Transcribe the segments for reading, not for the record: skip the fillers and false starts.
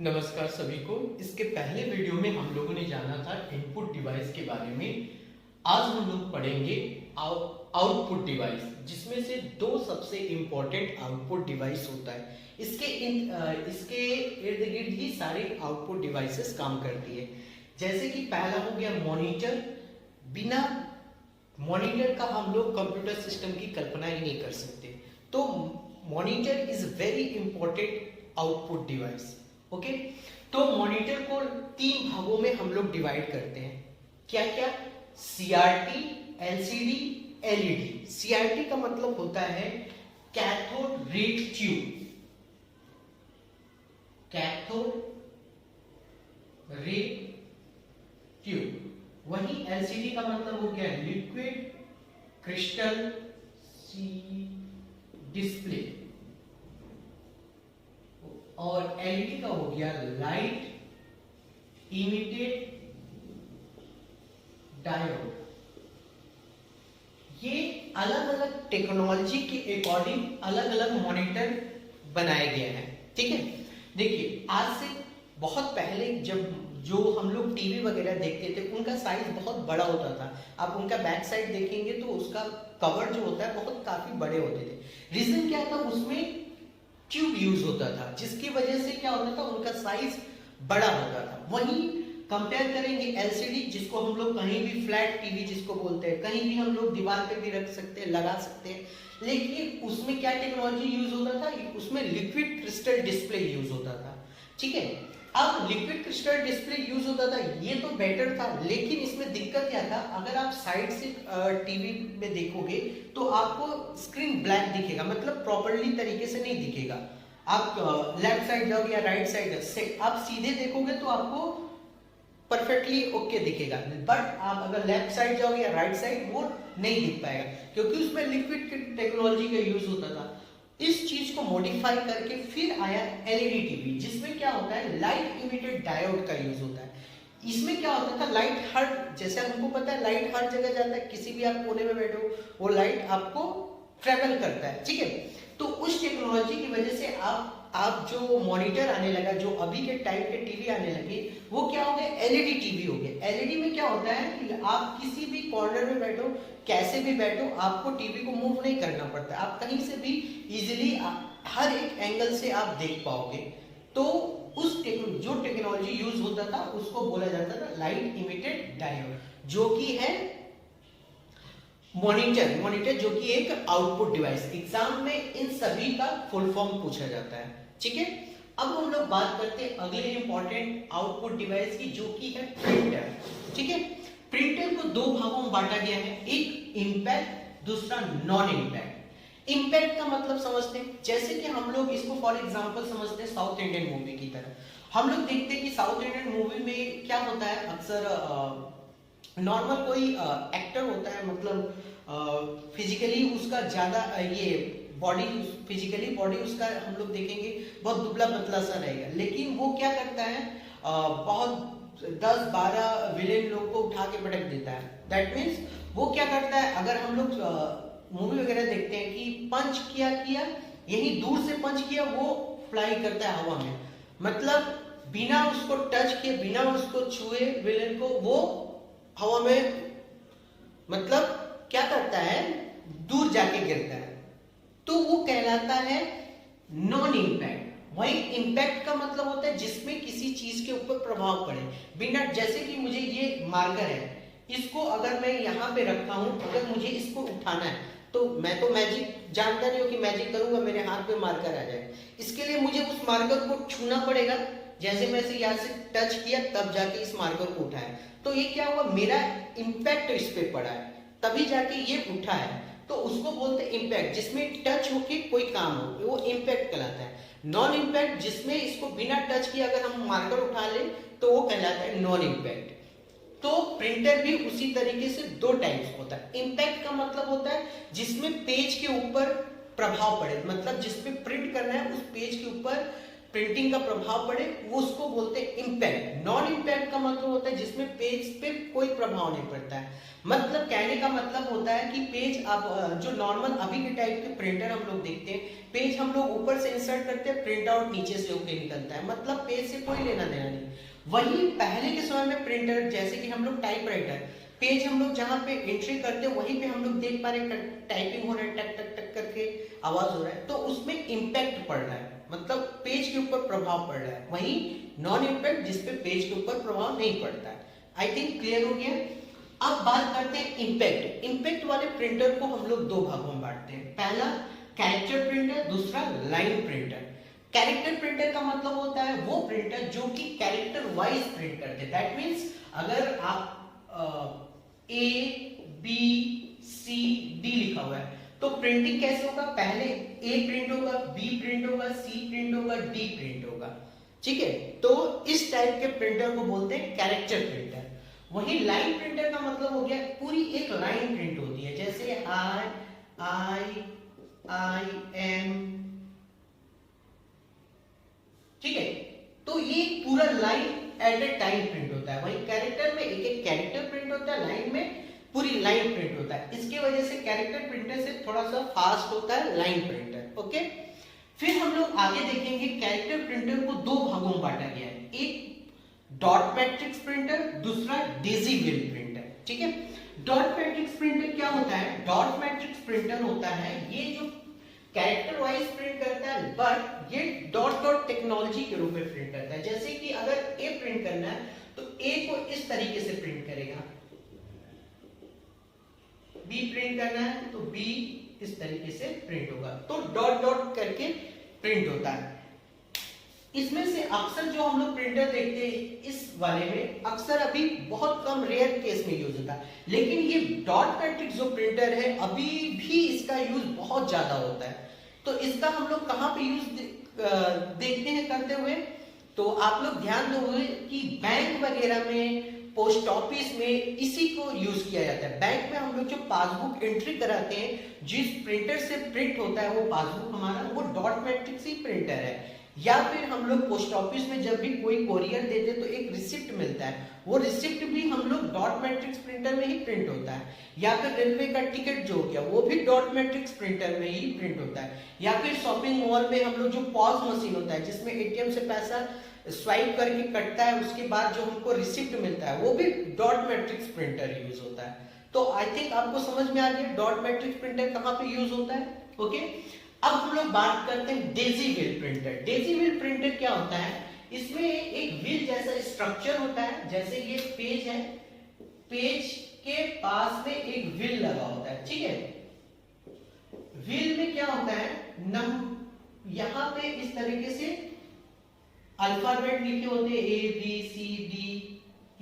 नमस्कार सभी को। इसके पहले वीडियो में हम लोगों ने जाना था इनपुट डिवाइस के बारे में। आज हम लोग पढ़ेंगे आउटपुट डिवाइस, जिसमें से दो सबसे इंपॉर्टेंट आउटपुट डिवाइस होता है। इसके इर्द गिर्द ही सारे आउटपुट डिवाइसेस काम करती है। जैसे कि पहला हो गया मॉनिटर। बिना मॉनिटर का हम लोग कंप्यूटर सिस्टम की कल्पना ही नहीं कर सकते। तो monitor is very important output device. Okay, तो मॉनिटर को तीन भागों में हम लोग डिवाइड करते हैं। क्या क्या? CRT, LCD, LED. सीआरटी का मतलब होता है cathode ray tube, cathode ray tube. वही एलसीडी का मतलब हो गया लिक्विड क्रिस्टल डिस्प्ले, और एलईडी का हो गया लाइट इमिटेड डायोड। ये अलग अलग टेक्नोलॉजी के अकॉर्डिंग अलग अलग मॉनिटर बनाए गए हैं। ठीक है, देखिए आज से बहुत पहले जब जो हम लोग टीवी वगैरह देखते थे उनका साइज बहुत बड़ा होता था। आप उनका बैक साइड देखेंगे तो उसका कवर जो होता है बहुत काफी बड़े होते थे। रीजन क्या था? उसमें ट्यूब यूज होता था, जिसकी वजह से क्या होता था, उनका साइज बड़ा होता था। वहीं कंपेयर करेंगे एलसीडी, जिसको हम लोग कहीं भी फ्लैट टीवी जिसको बोलते हैं, कहीं भी हम लोग दीवार पे भी रख सकते हैं, लगा सकते हैं। लेकिन उसमें क्या टेक्नोलॉजी यूज होता था? उसमें लिक्विड क्रिस्टल डिस्प्ले यूज होता था। ठीक है, अब लिक्विड क्रिस्टल डिस्प्ले यूज होता था, ये तो बेटर था। लेकिन इसमें दिक्कत क्या था? अगर आप साइड से टीवी में देखोगे तो आपको स्क्रीन ब्लैक दिखेगा, मतलब प्रॉपर्ली तरीके से नहीं दिखेगा। आप लेफ्ट साइड जाओगे या राइट साइड से आप सीधे देखोगे तो आपको परफेक्टली ओके दिखेगा। बट आप अगर लेफ्ट साइड जाओगे या राइट साइड, वो नहीं दिख पाएगा, क्योंकि उसमें लिक्विड टेक्नोलॉजी का यूज होता था। इस चीज को मॉडिफाई करके फिर आया एलईडी टीवी, जिसमें क्या होता है, लाइट इमिटेड डायोड का यूज होता है। इसमें क्या होता था, लाइट हर, जैसे हमको पता है लाइट हर जगह जाता है, किसी भी आप कोने में बैठो वो लाइट आपको ट्रेवल करता है। ठीक है, तो उस टेक्नोलॉजी की वजह से आप जो मॉनिटर आने लगा, जो अभी के टाइप के टीवी आने लगे, वो क्या हो गए, एलईडी टीवी हो गए। एलईडी में क्या होता है कि आप किसी भी कॉर्नर में बैठो, कैसे भी बैठो, आपको टीवी को मूव नहीं करना पड़ता। आप कहीं से भी इजीली हर एक एंगल से आप देख पाओगे। तो उस जो टेक्नोलॉजी यूज होता था उसको बोला जाता था लाइट इमिटेड डायोड, जो कि है मॉनिटर जो कि एक आउटपुट डिवाइस। एग्जाम में इन सभी का फुल फॉर्म पूछा जाता है। ठीक है, अब हम लोग बात करते हैं अगले इंपॉर्टेंट आउटपुट डिवाइस की, जो कि है प्रिंटर। ठीक है, प्रिंटर को दो भागों में बांटा गया है, एक इंपैक्ट, दूसरा नॉन इंपैक्ट। इंपैक्ट का मतलब समझते हैं, जैसे कि हम लोग इसको फॉर एग्जांपल समझते हैं साउथ इंडियन मूवी की तरह। हम लोग देखते हैं कि साउथ इंडियन मूवी में क्या होता है, अक्सर नॉर्मल कोई एक्टर होता है, मतलब फिजिकली उसका ज्यादा ये बॉडी, फिजिकली बॉडी उसका हम लोग देखेंगे बहुत दुबला पतला सा रहेगा। लेकिन वो क्या करता है, बहुत 10-12 विलेन लोग को उठा के पटक देता है। दैट मीन्स वो क्या करता है, अगर हम लोग मूवी वगैरह देखते हैं कि पंच किया यही दूर से पंच किया, वो फ्लाई करता है हवा में, मतलब बिना उसको टच किए, बिना उसको छुए विलेन को, वो हवा में मतलब क्या करता है, दूर जाके गिरता है। तो वो कहलाता है नॉन इंपैक्ट। वही इंपैक्ट का मतलब होता है जिसमें किसी चीज के ऊपर प्रभाव पड़े बिना, जैसे कि मुझे ये मार्कर है, इसको अगर मैं यहाँ पे रखा हूं, अगर मुझे इसको उठाना है तो मैं तो मैजिक जानता नहीं हूँ कि मैजिक करूंगा मेरे हाथ पे मार्कर आ जाए। इसके लिए मुझे उस मार्कर को छूना पड़ेगा। जैसे मैं से यहाँ से टच किया तब जाके इस मार्कर को उठाया, तो ये क्या हुआ, मेरा इंपैक्ट इस पे पड़ा है, तभी जाके ये उठा है। तो उसको बोलते हैं इंपैक्ट, जिसमें टच होके कोई काम हो, वो इंपैक्ट कहलाता है। नॉन इंपैक्ट, जिसमें इसको बिना टच किए अगर हम मार्कर उठा ले तो वो कहलाता है नॉन इंपैक्ट। तो प्रिंटर भी उसी तरीके से दो टाइप्स होता है। इंपैक्ट का मतलब होता है जिसमें पेज के ऊपर प्रभाव पड़े, मतलब जिसपे प्रिंट करना है उस पेज के ऊपर प्रिंटिंग का प्रभाव पड़े, वो उसको बोलते हैं इम्पैक्ट। नॉन इम्पैक्ट का मतलब होता है जिसमें पेज पे कोई प्रभाव नहीं पड़ता है। मतलब कहने का मतलब होता है कि पेज अब जो नॉर्मल अभी के टाइप के प्रिंटर हम लोग देखते हैं, पेज हम लोग ऊपर से इंसर्ट करते हैं, प्रिंट आउट नीचे से होके निकलता है, मतलब पेज से कोई लेना देना नहीं। वही पहले के समय में प्रिंटर, जैसे कि हम लोग टाइपराइटर, पेज हम लोग जहाँ पे एंट्री करते हैं वहीं पे हम लोग देख पा रहे हैं टाइपिंग हो रहा है, टक टक टक करके आवाज हो रहा है, तो उसमें इम्पैक्ट पड़ रहा है, मतलब पेज के ऊपर प्रभाव पड़ रहा है। वहीं नॉन इम्पैक्ट जिसपे पेज के ऊपर प्रभाव नहीं पड़ता है। आई थिंक क्लियर हो गया। अब बात करते हैं इम्पैक्ट। इम्पैक्ट वाले प्रिंटर को हम लोग दो भागों में बांटते हैं, पहला कैरेक्टर प्रिंटर, दूसरा लाइन प्रिंटर। कैरेक्टर प्रिंटर का मतलब होता है वो प्रिंटर जो कि कैरेक्टर वाइज प्रिंट करते हैं। दैट मीन्स अगर आप ए बी सी डी लिखा हुआ है तो प्रिंटिंग कैसे होगा, पहले ए प्रिंट होगा, बी प्रिंट होगा, सी प्रिंट होगा, डी प्रिंट होगा, ठीक है। तो इस टाइप के प्रिंटर को बोलते हैं कैरेक्टर प्रिंटर। वही लाइन प्रिंटर का मतलब हो गया पूरी एक लाइन प्रिंट होती है, जैसे आई एम, ठीक है। तो ये पूरा line at A time print होता है। वही कैरेक्टर में एक एक कैरेक्टर प्रिंट होता है, लाइन में पूरी लाइन प्रिंट होता है। इसके वजह से कैरेक्टर प्रिंटर से थोड़ा सा फास्ट होता है लाइन प्रिंटर, ओके। फिर हम लोग आगे देखेंगे कैरेक्टर प्रिंटर को दो भागों में बांटा गया है, एक डॉट मैट्रिक्स प्रिंटर, दूसरा डेजी व्हील प्रिंटर, ठीक है। डॉट मैट्रिक्स प्रिंटर क्या होता है, डॉट मैट्रिक्स प्रिंटर होता है ये जो कैरेक्टर वाइज प्रिंट करता है, बट ये डॉट डॉट टेक्नोलॉजी के रूप में प्रिंट करता है। जैसे कि अगर ए प्रिंट करना है तो ए को इस तरीके से प्रिंट करेगा, बी प्रिंट करना है तो बी इस तरीके से प्रिंट होगा, तो डॉट डॉट करके प्रिंट होता है। इसमें से अक्सर जो हम लोग प्रिंटर देखते हैं इस वाले में अक्सर अभी बहुत कम रेयर केस में यूज होता है, लेकिन ये डॉट मैट्रिक्स जो प्रिंटर है अभी भी इसका यूज बहुत ज्यादा होता है। तो इसका हम लोग कहाँ पे यूज देखते हैं करते हुए, तो आप लोग ध्यान दोगे कि बैंक वगैरह में, पोस्ट ऑफिस में इसी को यूज किया जाता है। बैंक में हम लोग जो पासबुक एंट्री कराते हैं, जिस प्रिंटर से प्रिंट होता है वो पासबुक हमारा वो डॉट मैट्रिक्स ही प्रिंटर है। या फिर हम लोग पोस्ट ऑफिस में जब भी कोई कोरियर देते तो एक रिसिप्ट मिलता है, वो रिसिप्ट भी हम लोग डॉट मैट्रिक्स प्रिंटर में ही प्रिंट होता है। या फिर रेलवे का टिकट जो हो गया वो भी डॉट मैट्रिक्स प्रिंटर में ही प्रिंट होता है। या फिर शॉपिंग मॉल में हम लोग जो पॉज मशीन होता है जिसमें एटीएम से पैसा स्वाइप करके कटता है, उसके बाद जो हमको रिसिप्ट मिलता है वो भी डॉट मैट्रिक्स प्रिंटर यूज होता है। तो आई थिंक आपको समझ में आ गया डॉट मैट्रिक्स प्रिंटर कहाँ पे यूज होता है, ओके। अब हम लोग बात करते हैं Daisy wheel printer. Daisy wheel printer क्या होता है, इसमें एक व्हील जैसा स्ट्रक्चर होता है, जैसे ये पेज है, पेज के पास में एक व्हील लगा होता है, ठीक है। व्हील में क्या होता है, यहां पे इस तरीके से अल्फाबेट लिखे होते हैं, A B C D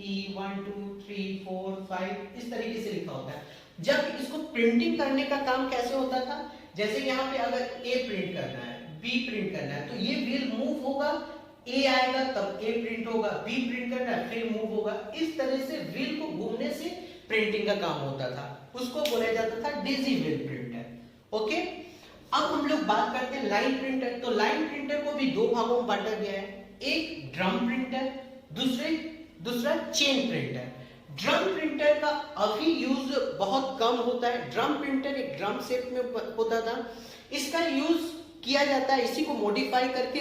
E 1 2 3 4 5 इस तरीके से लिखा होता है। जब इसको प्रिंटिंग करने का काम कैसे होता था, जैसे यहाँ पे अगर ए प्रिंट करना है, बी प्रिंट करना है, तो ये व्हील मूव होगा, ए आएगा तब ए प्रिंट होगा, बी प्रिंट करना है फिर मूव होगा। इस तरह से व्हील को घूमने से प्रिंटिंग का काम होता था, उसको बोला जाता था डेजी व्हील प्रिंटर, ओके। अब हम लोग बात करते हैं लाइन प्रिंटर। तो लाइन प्रिंटर को भी दो भागों में बांटा गया है, एक ड्रम प्रिंटर, दूसरा चेन प्रिंटर। ड्रम प्रिंटर का अभी यूज बहुत कम होता है। ड्रम प्रिंटर एक ड्रम शेप में होता था, इसका यूज किया जाता है, इसी को मॉडिफाई करके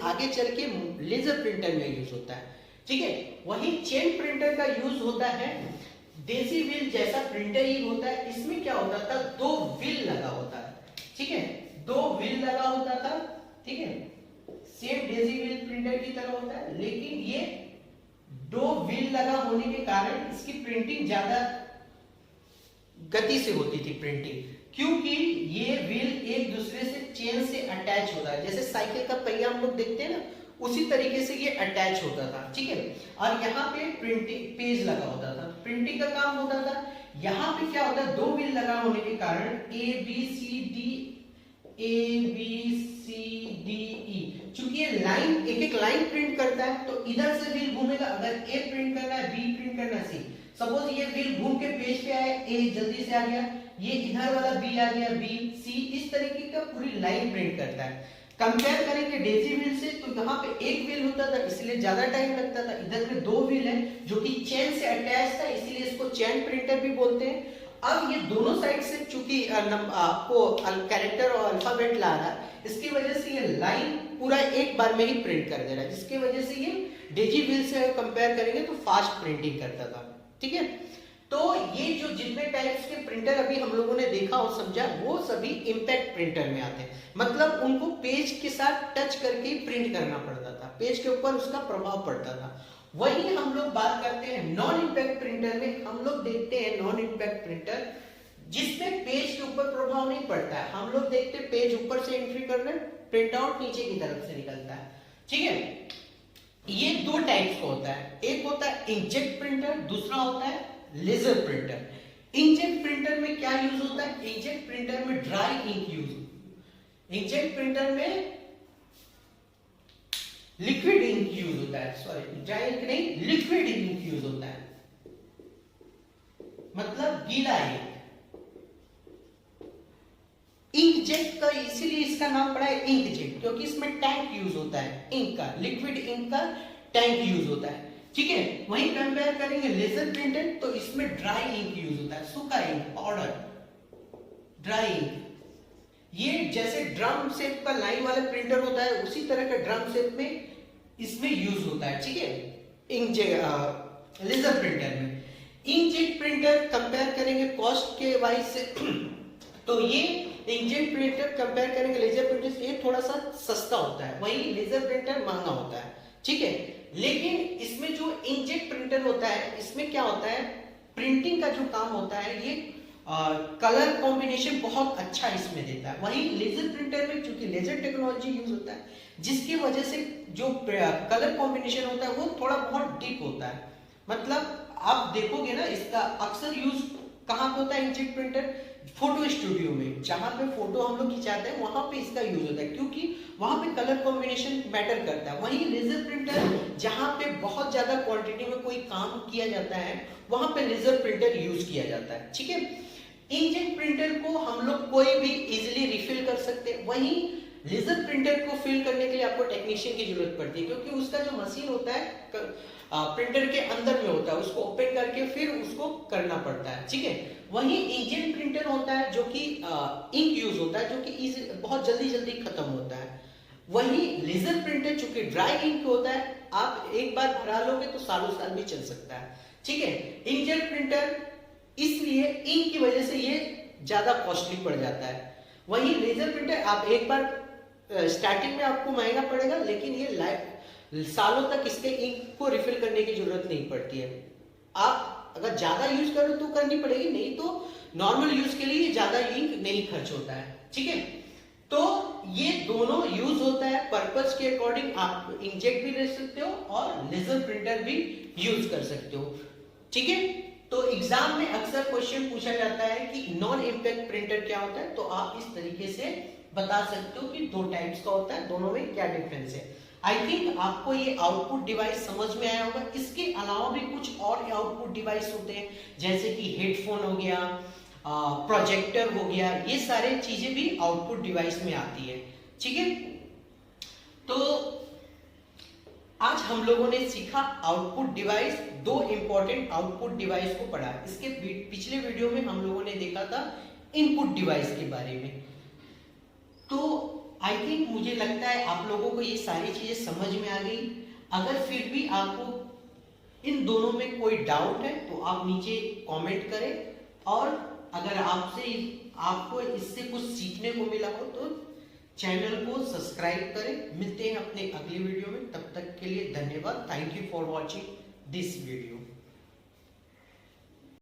आगे चल के लेजर प्रिंटर में यूज होता है, ठीक है। वही चेन प्रिंटर का यूज होता है, डेजी व्हील जैसा प्रिंटर ही होता है। इसमें क्या होता था, दो व्हील लगा होता है, ठीक है, दो व्हील लगा होता था, ठीक है, सेम डेजी व्हील प्रिंटर की तरह होता है, लेकिन ये दो व्हील लगा होने के कारण इसकी प्रिंटिंग ज्यादा गति से होती थी प्रिंटिंग, क्योंकि ये व्हील एक दूसरे से चेन से अटैच होता है। जैसे साइकिल का पहिया हम लोग देखते हैं ना, उसी तरीके से ये अटैच होता था, ठीक है। और यहाँ पे प्रिंटिंग पेज लगा होता था, प्रिंटिंग का काम होता था। यहाँ पे क्या होता है, दो व्हील लगा होने के कारण A B C D E, चूंकि ये लाइन एक एक लाइन प्रिंट करता है तो इधर से व्हील घूमेगा। अगर ए प्रिंट करना है, बी प्रिंट करना है, सी, सपोज ये व्हील घूम के पेज पे आया, ए जल्दी से आ गया, ये इधर वाला बी आ गया, बी सी, इस तरीके का पूरी लाइन प्रिंट करता है। कंपेयर करेंगे डेजी व्हील से, तो यहाँ पे एक व्हील होता था इसलिए ज्यादा टाइम लगता था, इधर में दो व्हील है जो कि चेन से अटैच था इसलिए इसको चेन प्रिंटर भी बोलते हैं। अब ये दोनों साइड से चूंकि आपको कैरेक्टर और अल्फाबेट ला रहा है, इसकी वजह से ये लाइन पूरा एक बार में ही प्रिंट कर दे रहा है, जिसकी वजह से ये डेजी व्हील से कंपेयर करेंगे तो फास्ट प्रिंटिंग करता था। ठीक है, तो ये जो जितने टाइप्स के प्रिंटर अभी हम लोगों ने देखा और समझा वो सभी इंपैक्ट प्रिंटर में आते हैं, मतलब उनको पेज के साथ टच करके प्रिंट करना पड़ता था, पेज के ऊपर उसका प्रभाव पड़ता था। वही हम लोग बात करते हैं नॉन इंपैक्ट प्रिंटर में, हम लोग देखते हैं नॉन इंपैक्ट प्रिंटर जिसमें पेज के ऊपर प्रभाव नहीं पड़ता है। हम लोग देखते हैं पेज ऊपर से एंट्री कर रहे हैं, प्रिंट आउट नीचे की तरफ से निकलता है। ठीक है, ये दो टाइप्स का होता है, एक होता है इंकजेट प्रिंटर, दूसरा होता है लेजर प्रिंटर। इंकजेट प्रिंटर में क्या यूज होता है? इंकजेट प्रिंटर में dry ink use, inkjet printer में लिक्विड इंक यूज होता है, सॉरी ड्राई इंक नहीं, लिक्विड इंक यूज होता है, मतलब गीला इंक। इंकजेट का इसीलिए इसका नाम पड़ा है इंकजेट, क्योंकि इसमें टैंक यूज होता है इंक का, लिक्विड इंक का टैंक यूज होता है। ठीक है, वहीं कंपेयर करेंगे लेजर प्रिंटर, तो इसमें ड्राई इंक यूज होता है, सूखा इंक, पाउडर, ड्राई इंक। ये जैसे ड्रम शेप का लाइन वाला प्रिंटर होता है उसी तरह का ड्रम शेप में इसमें यूज होता है। ठीक है, इंकजेट लेजर प्रिंटर में। इंकजेट प्रिंटर कंपेयर करेंगे कॉस्ट के वाइज से तो ये इंकजेट प्रिंटर कंपेयर करेंगे लेजर प्रिंटर से, ये थोड़ा सा सस्ता होता है, वहीं लेजर प्रिंटर महंगा होता है। ठीक है, लेकिन इसमें जो इंकजेट प्रिंटर होता है इसमें क्या होता है, प्रिंटिंग का जो काम होता है ये कलर कॉम्बिनेशन बहुत अच्छा इसमें देता है। वहीं लेजर प्रिंटर में चूंकि लेजर टेक्नोलॉजी यूज होता है जिसकी वजह से जो कलर कॉम्बिनेशन होता है वो थोड़ा बहुत डीप होता है। मतलब आप देखोगे ना, इसका अक्सर यूज कहाँ पे होता है इंकजेट प्रिंटर? फोटो स्टूडियो में, जहां पे फोटो हम लोग खिंचाते हैं वहां पे इसका यूज होता है, क्योंकि वहां पे कलर कॉम्बिनेशन मैटर करता है। वहीं लेजर प्रिंटर जहां पे बहुत ज्यादा क्वांटिटी में कोई काम किया जाता है वहां पे लेजर प्रिंटर यूज किया जाता है। ठीक है, इंकजेट प्रिंटर को हम लोग कोई भी इजीली रिफिल कर सकते हैं, वहीं लेजर प्रिंटर को फिल करने के लिए आपको टेक्नीशियन की जरूरत पड़ती है, क्योंकि उसका जो मशीन होता है प्रिंटर के अंदर में होता है, उसको ओपन करके फिर उसको करना पड़ता है। ठीक है, वहीं इंकजेट प्रिंटर होता है जो कि इंक यूज होता है, जो कि बहुत जल्दी जल्दी खत्म होता है। वहीं लेजर प्रिंटर चूंकि ड्राई इंक होता है, आप एक बार भरा लोगे तो सालों साल भी चल सकता है। ठीक है, इंकजेट प्रिंटर इसलिए इंक की वजह से ये ज्यादा कॉस्टली पड़ जाता है। वहीं लेजर प्रिंटर आप एक बार स्टार्टिंग में आपको महंगा पड़ेगा, लेकिन ये सालों तक इसके इंक को रिफिल करने की जरूरत नहीं पड़ती है। आप अगर ज्यादा यूज करो तो करनी पड़ेगी, नहीं तो नॉर्मल यूज के लिए ज्यादा इंक नहीं खर्च होता है। ठीक है, तो ये दोनों यूज होता है पर्पस के अकॉर्डिंग, आप इंकजेट भी ले सकते हो और लेजर प्रिंटर भी यूज कर सकते हो। ठीक है, तो एग्जाम में अक्सर क्वेश्चन पूछा जाता है कि नॉन इंपैक्ट प्रिंटर क्या होता है, तो आप इस तरीके से बता सकते हो कि दो टाइप्स का होता है, दोनों में क्या डिफरेंस है। आई थिंक आपको ये आउटपुट डिवाइस समझ में आया होगा। इसके अलावा भी कुछ और आउटपुट डिवाइस होते हैं, जैसे कि हेडफोन हो गया, प्रोजेक्टर हो गया, ये सारे चीजें भी आउटपुट डिवाइस में आती है। ठीक है, तो आज हम लोगों ने सीखा आउटपुट डिवाइस, दो इंपॉर्टेंट आउटपुट डिवाइस को पढ़ा। इसके पिछले वीडियो में हम लोगों ने देखा था इनपुट डिवाइस के बारे में। तो आई थिंक मुझे लगता है आप लोगों को ये सारी चीजें समझ में आ गई। अगर फिर भी आपको इन दोनों में कोई डाउट है तो आप नीचे कमेंट करें, और अगर आपको इससे कुछ सीखने को मिला हो तो चैनल को सब्सक्राइब करें। मिलते हैं अपने अगले वीडियो में, तब तक के लिए धन्यवाद। Thank you for watching this video.